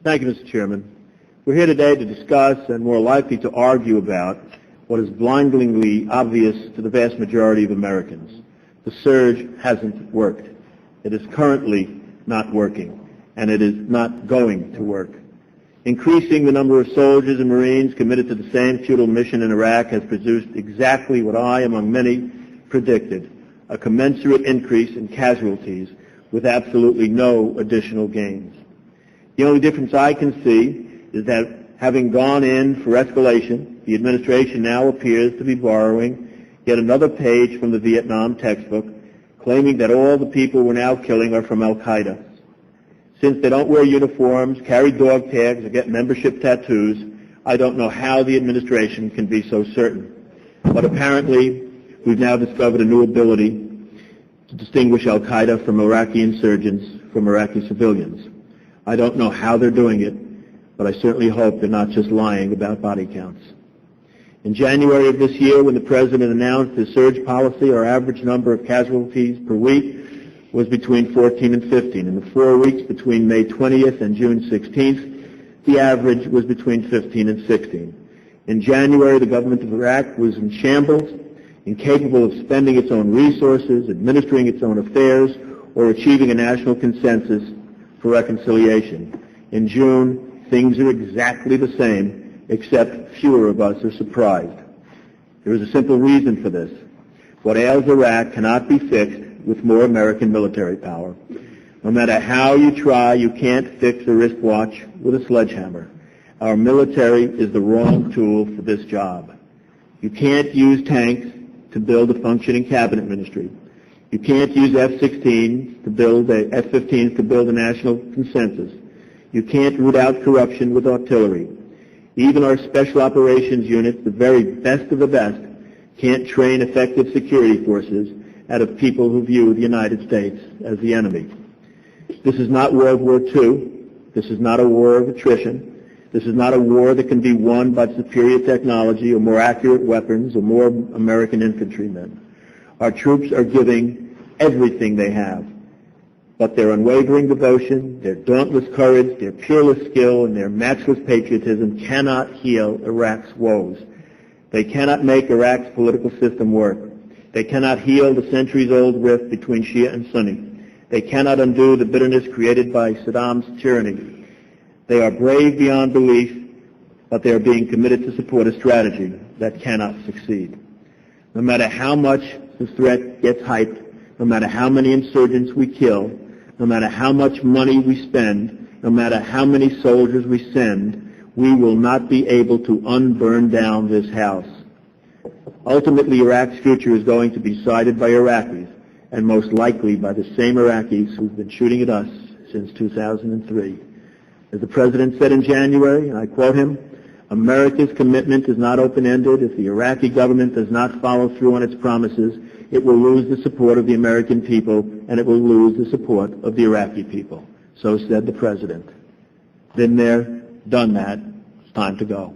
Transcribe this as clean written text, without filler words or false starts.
Thank you, Mr. Chairman. We're here today to discuss and more likely to argue about what is blindingly obvious to the vast majority of Americans. The surge hasn't worked. It is currently not working, and it is not going to work. Increasing the number of soldiers and Marines committed to the same futile mission in Iraq has produced exactly what I, among many, predicted, a commensurate increase in casualties with absolutely no additional gains. The only difference I can see is that having gone in for escalation, the administration now appears to be borrowing yet another page from the Vietnam textbook, claiming that all the people we're now killing are from Al-Qaeda. Since they don't wear uniforms, carry dog tags, or get membership tattoos, I don't know how the administration can be so certain. But apparently, we've now discovered a new ability to distinguish Al-Qaeda from Iraqi insurgents from Iraqi civilians. I don't know how they're doing it, but I certainly hope they're not just lying about body counts. In January of this year, when the President announced his surge policy, our average number of casualties per week was between 14 and 15. In the 4 weeks between May 20th and June 16th, the average was between 15 and 16. In January, the government of Iraq was in shambles, incapable of spending its own resources, administering its own affairs, or achieving a national consensus for reconciliation. In June, things are exactly the same, except fewer of us are surprised. There is a simple reason for this. What ails Iraq cannot be fixed with more American military power. No matter how you try, you can't fix a wristwatch with a sledgehammer. Our military is the wrong tool for this job. You can't use tanks to build a functioning cabinet ministry. You can't use F-15s to build a national consensus. You can't root out corruption with artillery. Even our special operations units, the very best of the best, can't train effective security forces out of people who view the United States as the enemy. This is not World War II. This is not a war of attrition. This is not a war that can be won by superior technology or more accurate weapons or more American infantrymen. Our troops are giving everything they have, but their unwavering devotion, their dauntless courage, their peerless skill, and their matchless patriotism cannot heal Iraq's woes. They cannot make Iraq's political system work. They cannot heal the centuries-old rift between Shia and Sunni. They cannot undo the bitterness created by Saddam's tyranny. They are brave beyond belief, but they are being committed to support a strategy that cannot succeed. No matter how much the threat gets hyped, no matter how many insurgents we kill, no matter how much money we spend, no matter how many soldiers we send, we will not be able to unburn down this house. Ultimately, Iraq's future is going to be decided by Iraqis, and most likely by the same Iraqis who've been shooting at us since 2003. As the President said in January, and I quote him, "America's commitment is not open-ended. If the Iraqi government does not follow through on its promises, it will lose the support of the American people, and it will lose the support of the Iraqi people." So said the President. Been there, done that. It's time to go.